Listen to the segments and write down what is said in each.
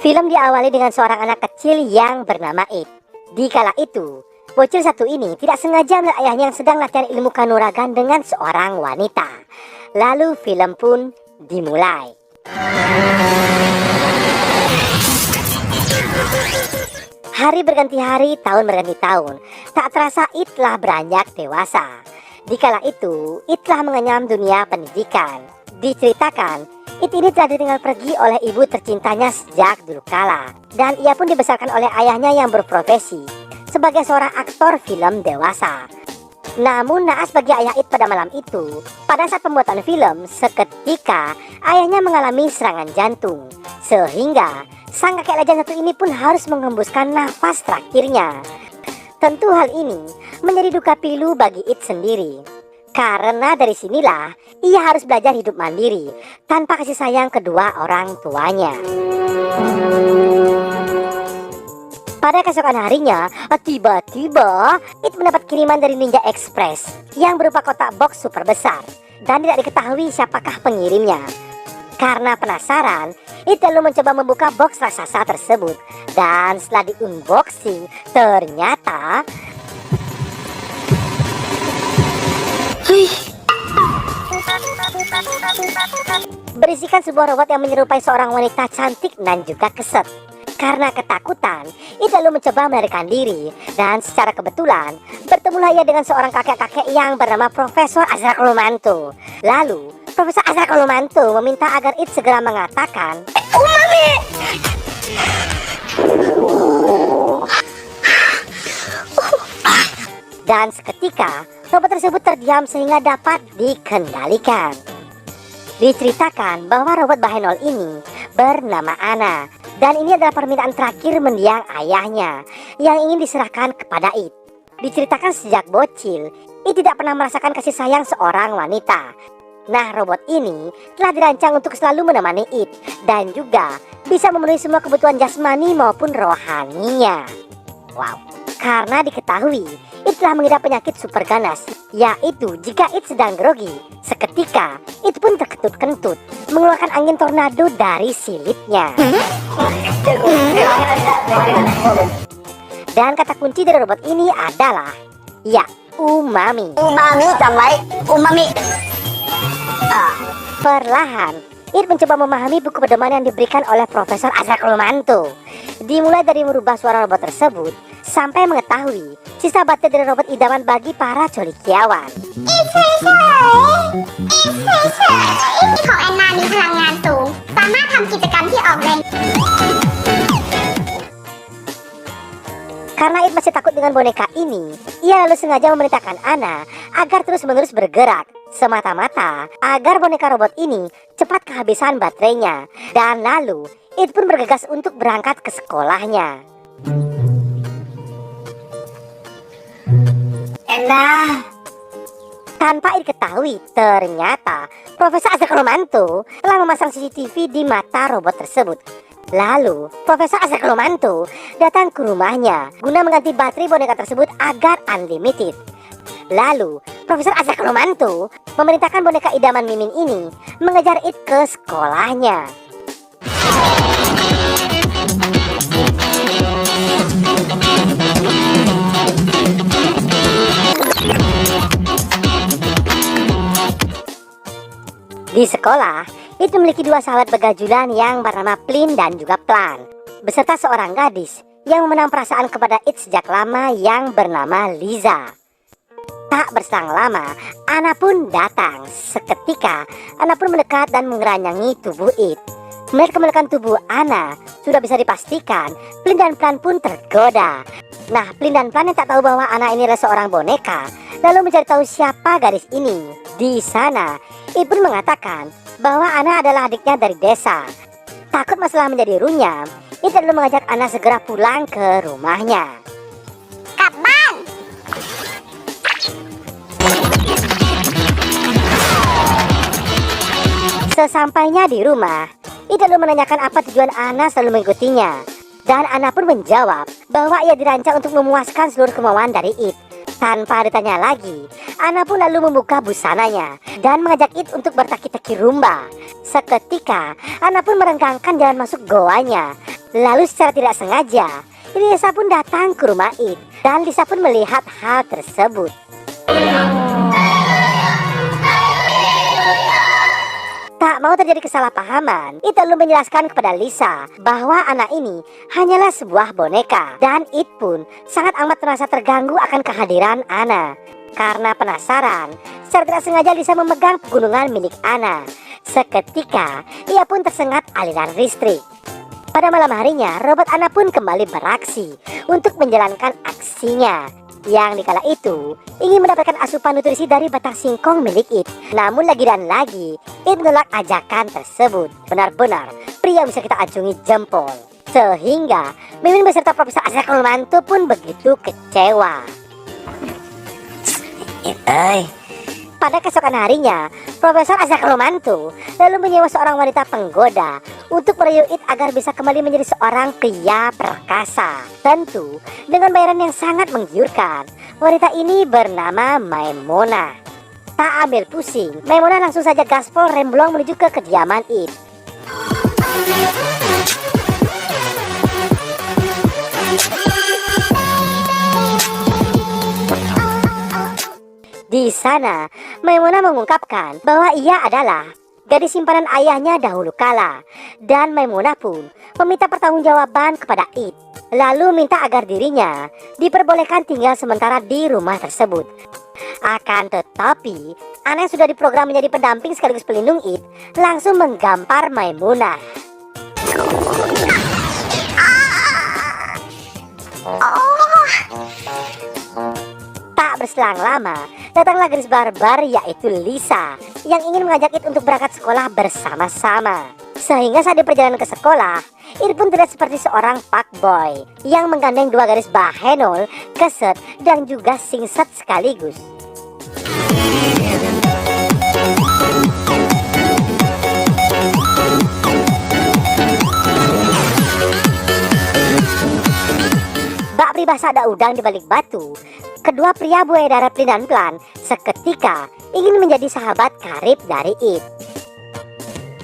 Film diawali dengan seorang anak kecil yang bernama It. Di kala itu, bocil satu ini tidak sengaja melihat ayahnya yang sedang latihan ilmu kanuragan dengan seorang wanita. Lalu film pun dimulai. Hari berganti hari, tahun berganti tahun. Tak terasa It telah beranjak dewasa. Di kala itu, It telah mengenyam dunia pendidikan. Diceritakan, It ini telah ditinggal pergi oleh ibu tercintanya sejak dulu kala. Dan ia pun dibesarkan oleh ayahnya yang berprofesi sebagai seorang aktor film dewasa. Namun naas bagi ayah It pada malam itu, pada saat pembuatan film, seketika ayahnya mengalami serangan jantung. Sehingga sang kakek legend satu ini pun harus mengembuskan nafas terakhirnya. Tentu hal ini menjadi duka pilu bagi It sendiri. Karena dari sinilah ia harus belajar hidup mandiri tanpa kasih sayang kedua orang tuanya. Pada keesokan harinya, tiba-tiba It mendapat kiriman dari Ninja Express yang berupa kotak box super besar dan tidak diketahui siapakah pengirimnya. Karena penasaran, It lalu mencoba membuka box raksasa tersebut. Dan setelah di-unboxing, ternyata berisikan sebuah robot yang menyerupai seorang wanita cantik dan juga keset. Karena ketakutan, It lalu mencoba melarikan diri. Dan secara kebetulan, bertemulah ia dengan seorang kakek-kakek yang bernama Profesor Azra Kolomanto. Lalu, Profesor Azra Kolomanto meminta agar It segera mengatakan, "Umami!" Dan seketika, robot tersebut terdiam sehingga dapat dikendalikan. Diceritakan bahwa robot Bahenol ini bernama Ana. Dan ini adalah permintaan terakhir mendiang ayahnya yang ingin diserahkan kepada It. Diceritakan sejak bocil, It tidak pernah merasakan kasih sayang seorang wanita. Nah, robot ini telah dirancang untuk selalu menemani It dan juga bisa memenuhi semua kebutuhan jasmani maupun rohaninya. Wow, karena diketahui It telah mengidap penyakit super ganas, yaitu jika It sedang grogi, seketika It pun terkentut-kentut, mengeluarkan angin tornado dari silitnya. Dan kata kunci dari robot ini adalah, ya, umami. Umami, damai, umami. Perlahan, It mencoba memahami buku pedoman yang diberikan oleh Profesor Azra Kolomanto. Dimulai dari merubah suara robot tersebut, sampai mengetahui sisa baterai dari robot idaman bagi para colikiawan. ของแอนนามีพลังงานสูงสามารถทำกิจกรรมที่ออกแรง Karena It masih takut dengan boneka ini, ia lalu sengaja memerintahkan Ana agar terus-menerus bergerak, semata-mata agar boneka robot ini cepat kehabisan baterainya. Dan lalu It pun bergegas untuk berangkat ke sekolahnya. Enda. Tanpa It ketahui, ternyata Profesor Azra Kolomanto telah memasang CCTV di mata robot tersebut. Lalu, Profesor Azra Kolomanto datang ke rumahnya guna mengganti baterai boneka tersebut agar unlimited. Lalu, Profesor Azra Kolomanto memerintahkan boneka idaman Mimin ini mengejar It ke sekolahnya. Di sekolah, It memiliki dua sahabat begajulan yang bernama Plin dan juga Plan, beserta seorang gadis yang memenang perasaan kepada It sejak lama yang bernama Liza. Tak berselang lama, Ana pun datang. Seketika, Ana pun mendekat dan mengeranyangi tubuh It. Melihat kemelekan tubuh Ana, sudah bisa dipastikan Plin dan Plan pun tergoda. Nah, Plin dan Plan yang tak tahu bahwa Ana ini adalah seorang boneka, lalu mencari tahu siapa gadis ini. Di sana, It pun mengatakan bahwa Ana adalah adiknya dari desa. Takut masalah menjadi runyam, It lalu mengajak Ana segera pulang ke rumahnya. กลับบ้าน Sesampainya di rumah, It lalu menanyakan apa tujuan Ana selalu mengikutinya. Dan Ana pun menjawab bahwa ia dirancang untuk memuaskan seluruh kemauan dari It. Tanpa ditanya lagi, Ana pun lalu membuka busananya dan mengajak It untuk bertaki-taki rumba. Seketika, Ana pun merenggangkan jalan masuk goanya. Lalu secara tidak sengaja, Lisa pun datang ke rumah It dan Lisa pun melihat hal tersebut. Tak mau terjadi kesalahpahaman, It lalu menjelaskan kepada Lisa bahwa anak ini hanyalah sebuah boneka. Dan It pun sangat amat merasa terganggu akan kehadiran Anna. Karena penasaran, secara tidak sengaja Lisa memegang pegunungan milik Anna. Seketika, ia pun tersengat aliran listrik. Pada malam harinya, robot Anna pun kembali beraksi untuk menjalankan aksinya. Yang dikala itu ingin mendapatkan asupan nutrisi dari batang singkong milik It. Namun lagi dan lagi It menolak ajakan tersebut. Benar-benar pria bisa kita acungi jempol. Sehingga Mimin beserta Profesor Asrak Mantu pun begitu kecewa. Pada keesokan harinya, Profesor Asrak Mantu lalu menyewa seorang wanita penggoda untuk merayu It agar bisa kembali menjadi seorang pria perkasa. Tentu dengan bayaran yang sangat menggiurkan. Wanita ini bernama Maimuna. Tak ambil pusing, Maimuna langsung saja gaspol remblong menuju ke kediaman It. Di sana, Maimuna mengungkapkan bahwa ia adalah gadis simpanan ayahnya dahulu kala. Dan Maimuna pun meminta pertanggungjawaban kepada It. Lalu minta agar dirinya diperbolehkan tinggal sementara di rumah tersebut. Akan tetapi, Anna yang sudah diprogram menjadi pendamping sekaligus pelindung It langsung menggampar Maimuna. Tak berselang lama, datanglah gadis barbar yaitu Lisa yang ingin mengajak It untuk berangkat sekolah bersama-sama. Sehingga saat di perjalanan ke sekolah, It pun terlihat seperti seorang fuckboy yang menggandeng dua gadis bahenol, keset, dan juga singset sekaligus. Bak pribahasa ada udang di balik batu. Kedua pria buaya darat Plin dan Plan seketika ingin menjadi sahabat karib dari It.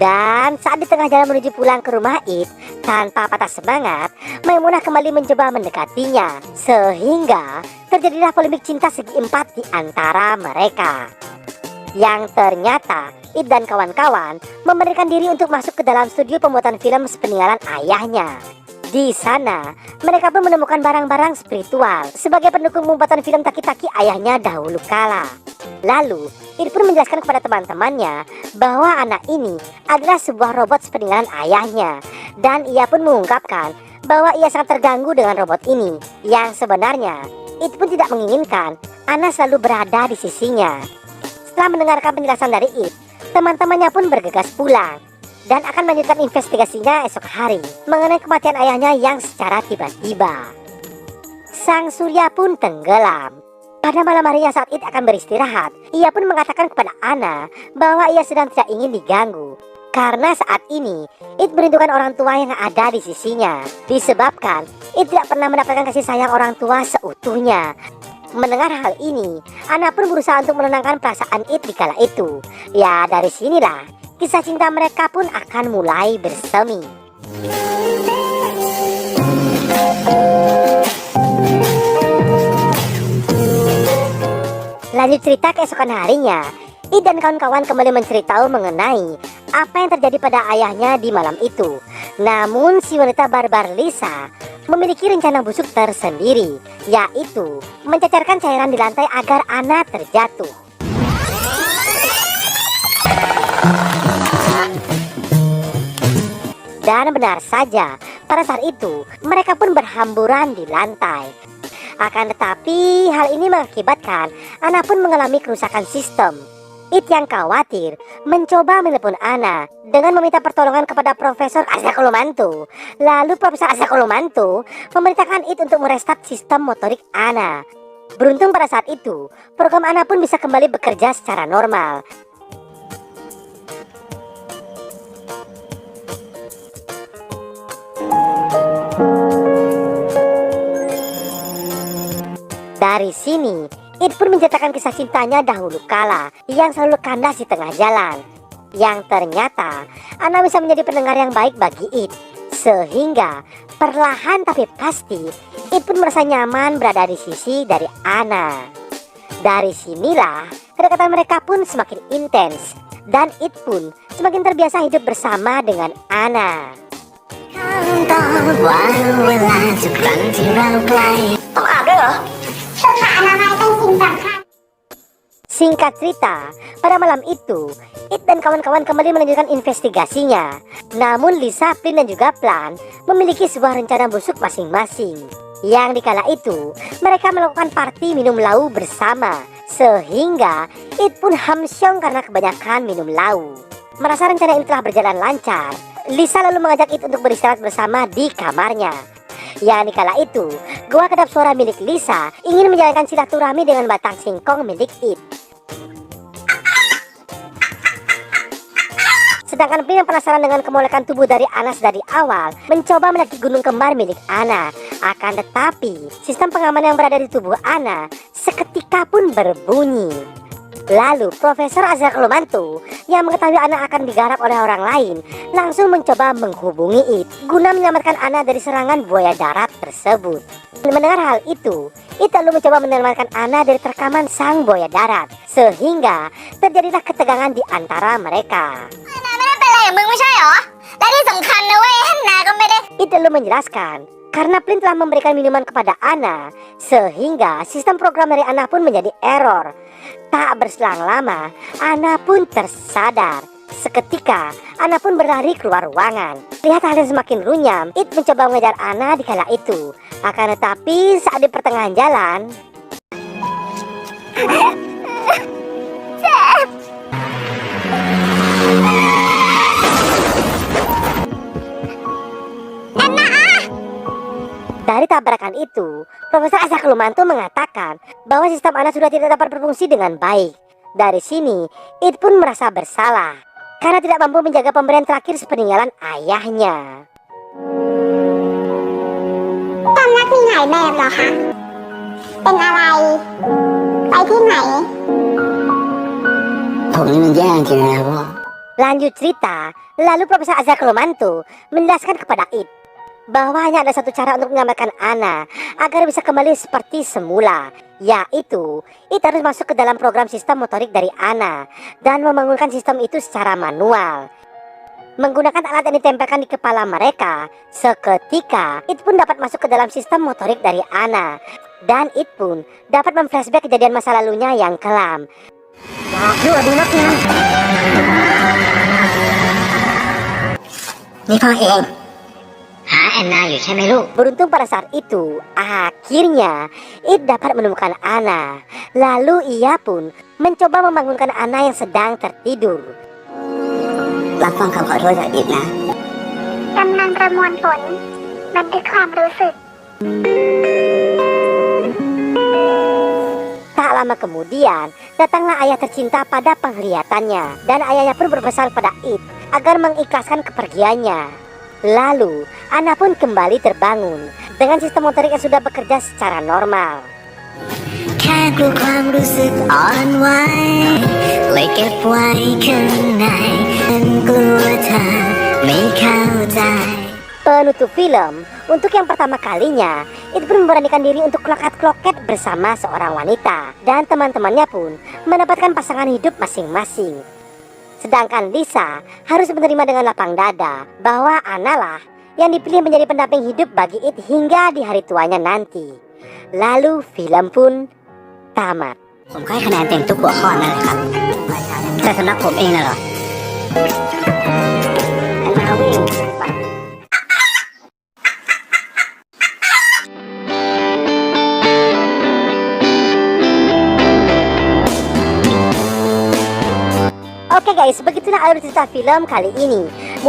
Dan saat di tengah jalan menuju pulang ke rumah It, tanpa patah semangat, Maimunah kembali mencoba mendekatinya. Sehingga terjadilah polemik cinta segi empat di antara mereka. Yang ternyata It dan kawan-kawan memberikan diri untuk masuk ke dalam studio pembuatan film sepeninggalan ayahnya. Di sana, mereka pun menemukan barang-barang spiritual sebagai pendukung pembuatan film Taki-Taki ayahnya dahulu kala. Lalu, It pun menjelaskan kepada teman-temannya bahwa anak ini adalah sebuah robot sepeninggalan ayahnya. Dan ia pun mengungkapkan bahwa ia sangat terganggu dengan robot ini. Yang sebenarnya, It pun tidak menginginkan Anna selalu berada di sisinya. Setelah mendengarkan penjelasan dari It, teman-temannya pun bergegas pulang dan akan melanjutkan investigasinya esok hari mengenai kematian ayahnya yang secara tiba-tiba. Sang surya pun tenggelam. Pada malam harinya saat It akan beristirahat, ia pun mengatakan kepada Anna bahwa ia sedang tidak ingin diganggu. Karena saat ini, It merindukan orang tua yang ada di sisinya. Disebabkan, It tidak pernah mendapatkan kasih sayang orang tua seutuhnya. Mendengar hal ini, Anna pun berusaha untuk menenangkan perasaan It di kala itu. Ya, dari sinilah kisah cinta mereka pun akan mulai bersemi. Lanjut cerita keesokan harinya, It dan kawan-kawan kembali menceritakan mengenai apa yang terjadi pada ayahnya di malam itu. Namun si wanita barbar Lisa memiliki rencana busuk tersendiri, yaitu mencecerkan cairan di lantai agar Anna terjatuh. Dan benar saja, pada saat itu mereka pun berhamburan di lantai. Akan tetapi hal ini mengakibatkan Anna pun mengalami kerusakan sistem. It yang khawatir mencoba menelepon Anna dengan meminta pertolongan kepada Profesor Asakolomantu. Lalu Profesor Asakolomantu memerintahkan It untuk merestart sistem motorik Anna. Beruntung pada saat itu program Anna pun bisa kembali bekerja secara normal. Dari sini, It pun menceritakan kisah cintanya dahulu kala yang selalu kandas di tengah jalan. Yang ternyata, Anna bisa menjadi pendengar yang baik bagi It. Sehingga perlahan tapi pasti It pun merasa nyaman berada di sisi dari Anna. Dari sinilah kedekatan mereka pun semakin intens dan It pun semakin terbiasa hidup bersama dengan Anna. ต้องอาบด้วยเหรอสุขอนามัยเป็นสิ่งสำคัญ Singkat cerita, pada malam itu It dan kawan-kawan kembali melanjutkan investigasinya. Namun Lisa, Flynn dan juga Plan memiliki sebuah rencana busuk masing-masing. Yang dikala itu mereka melakukan party minum lau bersama. Sehingga It pun hamsyong karena kebanyakan minum lau. Merasa rencana ini telah berjalan lancar, Lisa lalu mengajak It untuk beristirahat bersama di kamarnya. Yang dikala itu, gua kedap suara milik Lisa ingin menjalankan silaturahmi dengan batang singkong milik It. Sedangkan Flynn yang penasaran dengan kemolekan tubuh dari Anna dari awal mencoba mendaki gunung kembar milik Anna. Akan tetapi sistem pengaman yang berada di tubuh Anna seketika pun berbunyi. Lalu Profesor Azra Kelumantu yang mengetahui Anna akan digarap oleh orang lain langsung mencoba menghubungi It guna menyelamatkan Anna dari serangan buaya darat tersebut. Mendengar hal itu, It lalu mencoba menyelamatkan Anna dari terkaman sang buaya darat. Sehingga terjadilah ketegangan di antara mereka. ไม่ได้เป็นอะไรกับมึงไม่ใช่เหรอและที่สำคัญนะเว้ยฮันนาก็ไม่ได้ It lalu menjelaskan karena Flynn telah memberikan minuman kepada Anna, sehingga sistem program dari Anna pun menjadi error. Tak berselang lama, Anna pun tersadar. Seketika, Anna pun berlari keluar ruangan. Lihat hal yang semakin runyam, It mencoba mengejar Anna di kala itu. Akan tetapi saat di pertengahan jalan, dari tabrakan itu, Profesor Azra Kelumantu mengatakan bahwa sistem Anna sudah tidak dapat berfungsi dengan baik. Dari sini, It pun merasa bersalah karena tidak mampu menjaga pemberian terakhir sepeninggalan ayahnya. จำนักมีหลายแบบเหรอคะเป็นอะไรไปที่ไหน ผมนี่มันแย่จริงๆนะพ่อ Lanjut cerita, lalu Profesor Azra Kelumantu menjelaskan kepada It bahwa hanya ada satu cara untuk menyelamatkan Anna agar bisa kembali seperti semula, yaitu It harus masuk ke dalam program sistem motorik dari Anna dan membangunkan sistem itu secara manual. Menggunakan alat yang ditempelkan di kepala mereka, seketika It pun dapat masuk ke dalam sistem motorik dari Anna dan It pun dapat memflashback kejadian masa lalunya yang kelam.นี่พ่อเองหาแอนนาอยู่ใช่ไหมลูก Beruntung pada saat itu, akhirnya It dapat menemukan Anna. Lalu ia pun mencoba membangunkan Anna yang sedang tertidur. รับฟังคำขอโทษจากอิดนะ กำลังประมวลผลบันทึกความรู้สึก Tak lama kemudian, datanglah ayah tercinta pada penglihatannya. Dan ayahnya pun berpesan pada It agar mengikhlaskan kepergiannya. Lalu, Anna pun kembali terbangun dengan sistem motorik yang sudah bekerja secara normal. แค่กลัวความรู้สึกอ่อนไหวเลยเก็บไว้ข้างในฉันกลัวเธอไม่เข้าใจ Penutup film, untuk yang pertama kalinya, It pun memberanikan diri untuk kloket-kloket bersama seorang wanita. Dan teman-temannya pun mendapatkan pasangan hidup masing-masing. Sedangkan Lisa harus menerima dengan lapang dada bahwa Anna lah yang dipilih menjadi pendamping hidup bagi It hingga di hari tuanya nanti. Lalu film pun tamat. ผมก็ให้คะแนนเต็มทุกหัวข้อนั่นแหละครับแต่สำหรับผมเองน่ะเหรอ Oke guys, begitulah alur cerita film kali ini.